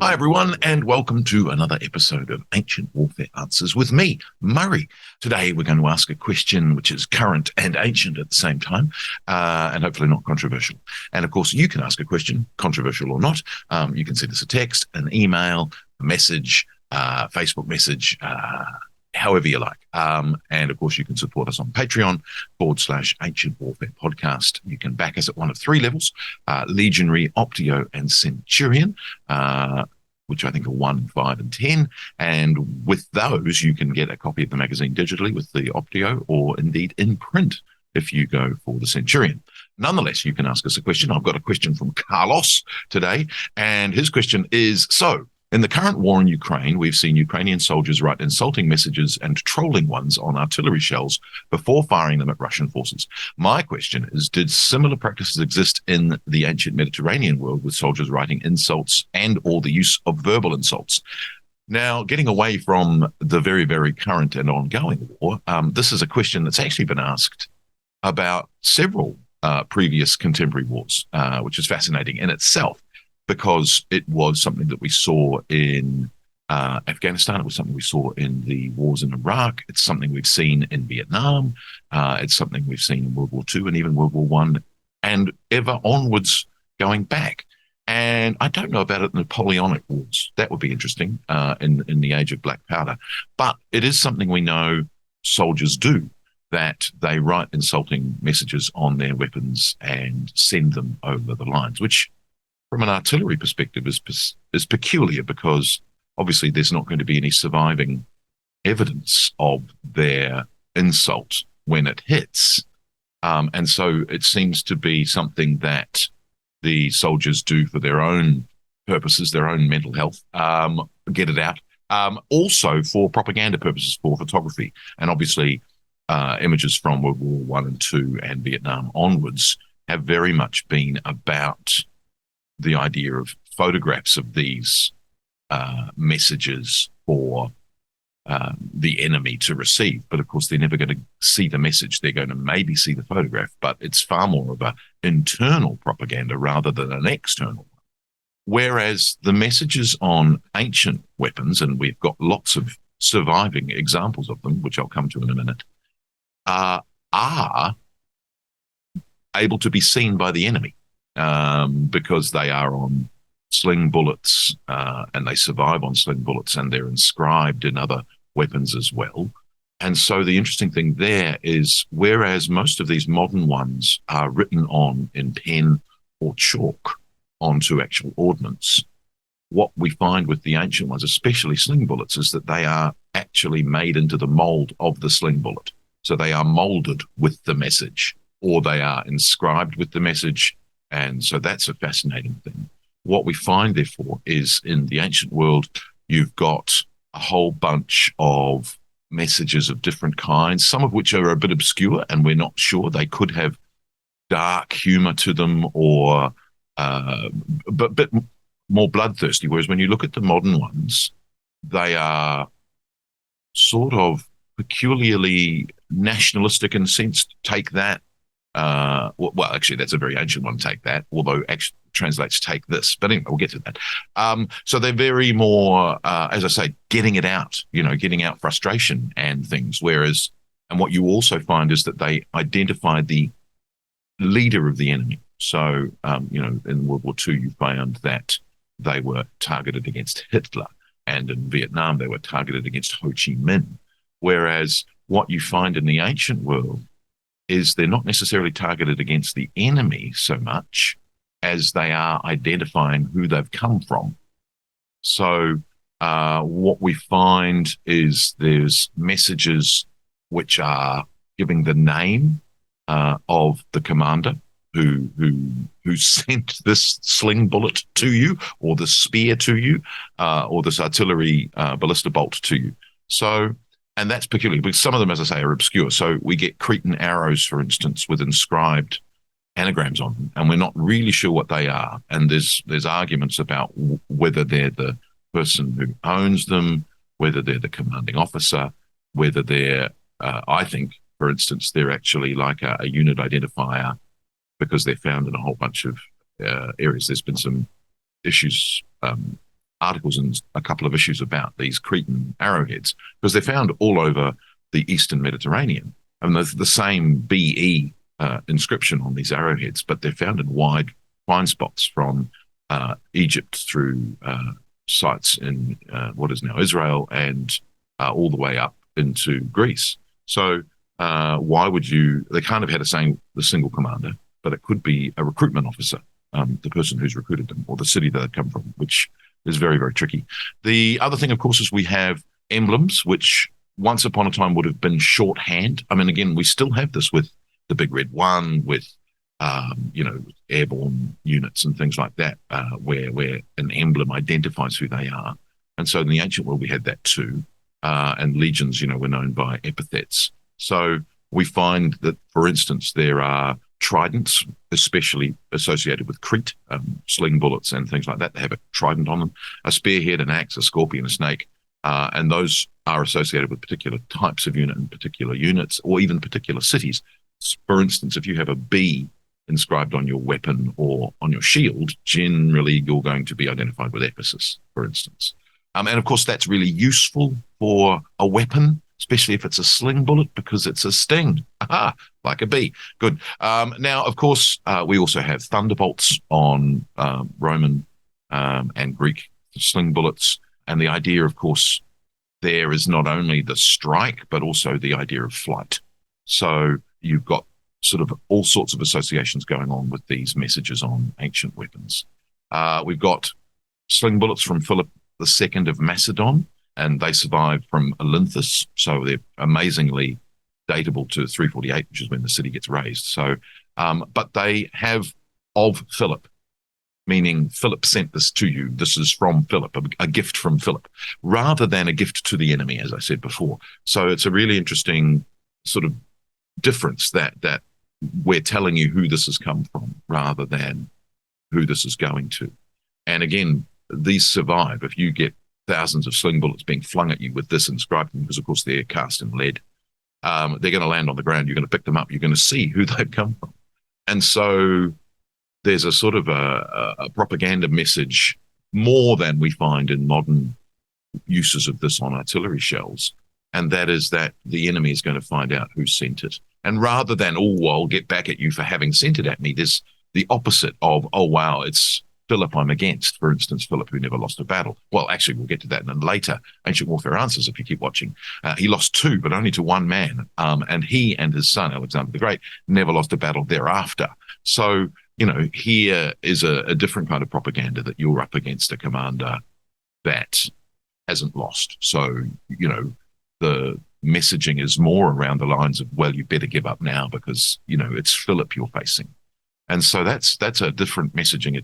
Hi, everyone, and welcome to another episode of Ancient Warfare Answers with me, Murray. Today, we're going to ask a question which is current and ancient at the same time, and hopefully not controversial. And of course, you can ask a question, controversial or not. You can send us a text, an email, a message, Facebook message, however you like. And of course, you can support us on Patreon/Ancient Warfare Podcast. You can back us at one of three levels: Legionary, Optio, and Centurion, which I think are 1, 5, and 10. And with those, you can get a copy of the magazine digitally with the Optio, or indeed in print if you go for the Centurion. Nonetheless, you can ask us a question. I've got a question from Carlos today, and his question is, in the current war in Ukraine, we've seen Ukrainian soldiers write insulting messages and trolling ones on artillery shells before firing them at Russian forces. My question is, did similar practices exist in the ancient Mediterranean world with soldiers writing insults and or the use of verbal insults? Now, getting away from the very, very current and ongoing war, this is a question that's actually been asked about several previous contemporary wars, which is fascinating in itself, because it was something that we saw in Afghanistan. It was something we saw in the wars in Iraq. It's something we've seen in Vietnam. It's something we've seen in World War II and even World War One, and ever onwards going back. And I don't know about it in the Napoleonic Wars. That would be interesting in the age of black powder. But it is something we know soldiers do, that they write insulting messages on their weapons and send them over the lines, which from an artillery perspective is peculiar, because obviously there's not going to be any surviving evidence of their insult when it hits. And so it seems to be something that the soldiers do for their own purposes, their own mental health, get it out. Also for propaganda purposes, for photography. And obviously images from World War One and Two and Vietnam onwards have very much been about the idea of photographs of these messages for the enemy to receive. But of course, they're never going to see the message. They're going to maybe see the photograph, but it's far more of an internal propaganda rather than an external one. Whereas the messages on ancient weapons, and we've got lots of surviving examples of them, which I'll come to in a minute, are able to be seen by the enemy. Because they are on sling bullets and they survive on sling bullets, and they're inscribed in other weapons as well. And so the interesting thing there is, whereas most of these modern ones are written on in pen or chalk onto actual ordnance, what we find with the ancient ones, especially sling bullets, is that they are actually made into the mold of the sling bullet. So they are molded with the message, or they are inscribed with the message. And so that's a fascinating thing. What we find, therefore, is in the ancient world, you've got a whole bunch of messages of different kinds, some of which are a bit obscure and we're not sure. They could have dark humor to them, or but bit more bloodthirsty. Whereas when you look at the modern ones, they are sort of peculiarly nationalistic in a sense. Take that. Well, actually, that's a very ancient one, take that, although actually translates take this. But anyway, we'll get to that. So they're very more, as I say, getting it out, getting out frustration and things. Whereas, and what you also find is that they identify the leader of the enemy. So, in World War II, you found that they were targeted against Hitler. And in Vietnam, they were targeted against Ho Chi Minh. Whereas what you find in the ancient world is they're not necessarily targeted against the enemy so much as they are identifying who they've come from. So what we find is there's messages which are giving the name of the commander who sent this sling bullet to you, or the spear to you, or this artillery ballista bolt to you. So, and that's peculiar, because some of them, as I say, are obscure. So we get Cretan arrows, for instance, with inscribed anagrams on them, and we're not really sure what they are. And there's arguments about whether they're the person who owns them, whether they're the commanding officer, whether they're, I think, for instance, they're actually like a unit identifier, because they're found in a whole bunch of areas. There's been some issues articles in a couple of issues about these Cretan arrowheads, because they're found all over the Eastern Mediterranean. And there's the same BE inscription on these arrowheads, but they're found in wide find spots from Egypt through sites in what is now Israel and all the way up into Greece. So why would you? They can't have had the single commander, but it could be a recruitment officer, the person who's recruited them, or the city that they come from, which is very, very tricky. The other thing, of course, is we have emblems, which once upon a time would have been shorthand. I mean, again, we still have this with the Big Red One, with airborne units and things like that, where an emblem identifies who they are. And so in the ancient world, we had that too. And legions, were known by epithets. So we find that, for instance, there are tridents, especially associated with Crete, sling bullets and things like that. They have a trident on them, a spearhead, an axe, a scorpion, a snake. And those are associated with particular types of unit and particular units, or even particular cities. For instance, if you have a B inscribed on your weapon or on your shield, generally you're going to be identified with Ephesus, for instance. And of course, that's really useful for a weapon, especially if it's a sling bullet, because it's a sting. Aha, like a bee. Good. Now, of course, we also have thunderbolts on Roman and Greek sling bullets. And the idea, of course, there is not only the strike, but also the idea of flight. So you've got sort of all sorts of associations going on with these messages on ancient weapons. We've got sling bullets from Philip II of Macedon, and they survived from Olynthus, so they're amazingly datable to 348, which is when the city gets razed. So, but they have of Philip, meaning Philip sent this to you. This is from Philip, a gift from Philip, rather than a gift to the enemy, as I said before. So it's a really interesting sort of difference that we're telling you who this has come from rather than who this is going to. And again, these survive. If you get thousands of sling bullets being flung at you with this inscribed, because of course they're cast in lead, they're going to land on the ground. You're going to pick them up. You're going to see who they've come from. And so there's a sort of a propaganda message more than we find in modern uses of this on artillery shells. And that is that the enemy is going to find out who sent it. And rather than, oh, well, I'll get back at you for having sent it at me, there's the opposite of, oh, wow, it's Philip I'm against. For instance, Philip, who never lost a battle. Well, actually, we'll get to that in later Ancient Warfare Answers if you keep watching. He lost two, but only to one man. And he and his son, Alexander the Great, never lost a battle thereafter. So, here is a different kind of propaganda that you're up against a commander that hasn't lost. So, the messaging is more around the lines of, well, you better give up now because, it's Philip you're facing. And so that's a different messaging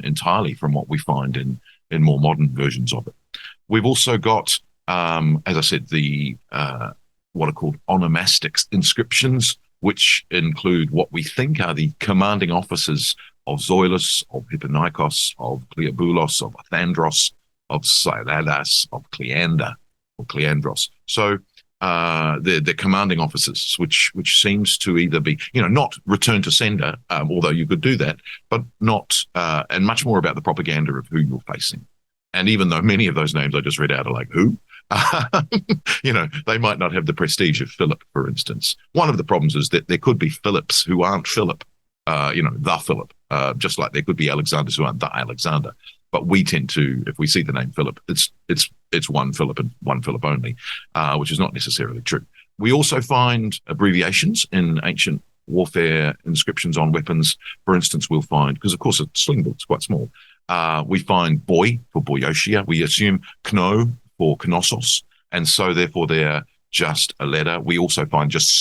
entirely from what we find in more modern versions of it. We've also got, as I said, the what are called onomastic inscriptions, which include what we think are the commanding officers of Zoilus, of Hipponikos, of Cleoboulos, of Athandros, of Siladas, of Cleander, or Cleandros. So the commanding officers, which seems to either be, not return to sender, although you could do that, but not, and much more about the propaganda of who you're facing. And even though many of those names I just read out are like, who? They might not have the prestige of Philip, for instance. One of the problems is that there could be Philips who aren't Philip, the Philip, just like there could be Alexanders who aren't the Alexander. But we tend to, if we see the name Philip, it's one Philip and one Philip only, which is not necessarily true. We also find abbreviations in ancient warfare inscriptions on weapons. For instance, we'll find, because of course a sling bullet's quite small, we find boy for Boeotia. We assume kno for Knossos, and so therefore they're just a letter. We also find just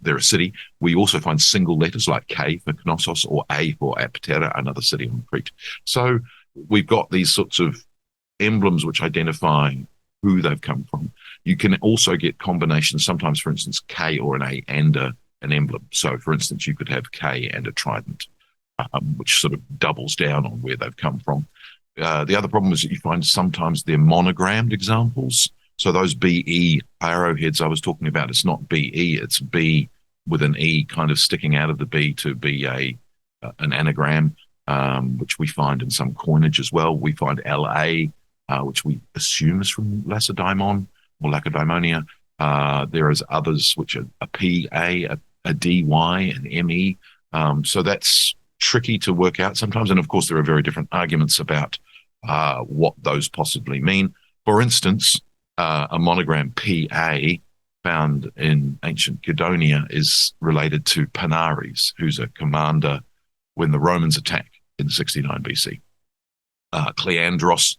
they're a city. We also find single letters like K for Knossos or A for Aptera, another city on Crete. So we've got these sorts of emblems which identify who they've come from. You can also get combinations, sometimes, for instance, K or an A and an emblem. So, for instance, you could have K and a trident, which sort of doubles down on where they've come from. The other problem is that you find sometimes they're monogrammed examples. So those BE arrowheads I was talking about, it's not BE, it's B with an E kind of sticking out of the B to be an anagram. which we find in some coinage as well. We find LA, which we assume is from Lacedaemon or Lacedaemonia. There is others which are a PA, a DY, an ME. So that's tricky to work out sometimes. And of course, there are very different arguments about what those possibly mean. For instance, a monogram PA found in ancient Gudonia is related to Panares, who's a commander when the Romans attack in 69 BC. Cleandros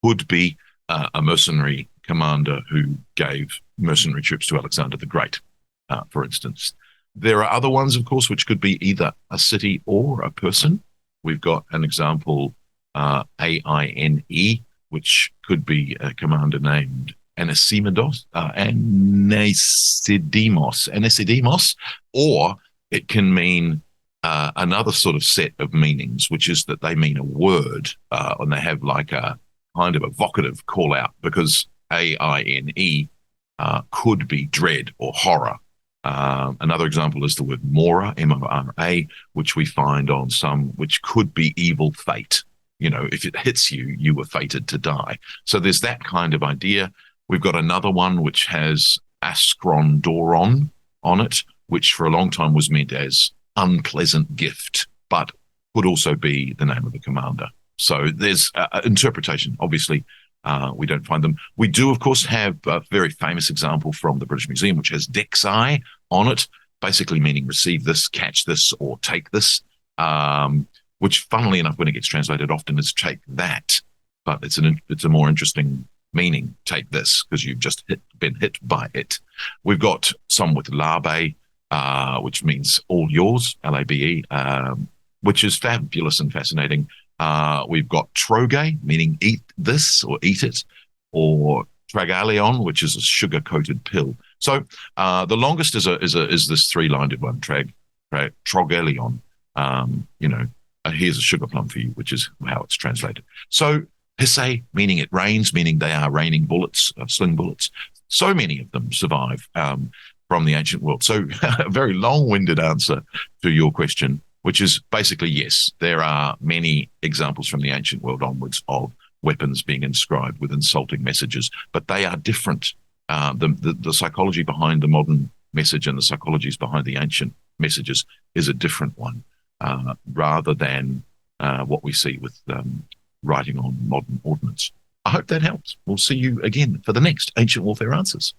would be a mercenary commander who gave mercenary troops to Alexander the Great, for instance. There are other ones, of course, which could be either a city or a person. We've got an example, AINE, which could be a commander named Anisidimos, or it can mean another sort of set of meanings, which is that they mean a word, and they have like a kind of evocative call out, because AINE could be dread or horror. Another example is the word Mora, MORA, which we find on some, which could be evil fate. You know, if it hits you, you were fated to die. So there's that kind of idea. We've got another one which has Askrondoron on it, which for a long time was meant as unpleasant gift, but could also be the name of the commander. So there's interpretation. Obviously, we don't find them. We do, of course, have a very famous example from the British Museum, which has Dexai on it, basically meaning receive this, catch this, or take this, which, funnily enough, when it gets translated often is take that. But it's a more interesting meaning, take this, because you've just been hit by it. We've got some with Labe, which means all yours, Labe, which is fabulous and fascinating. We've got Troge, meaning eat this or eat it, or Tragalion, which is a sugar-coated pill. So the longest is this three-lined one, Trogelion. Here's a sugar plum for you, which is how it's translated. So Hisse, meaning it rains, meaning they are raining bullets, sling bullets. So many of them survive from the ancient world. So a very long-winded answer to your question, which is basically, yes, there are many examples from the ancient world onwards of weapons being inscribed with insulting messages, but they are different. The psychology behind the modern message and the psychologies behind the ancient messages is a different one, rather than what we see with writing on modern ordnance. I hope that helps. We'll see you again for the next Ancient Warfare Answers.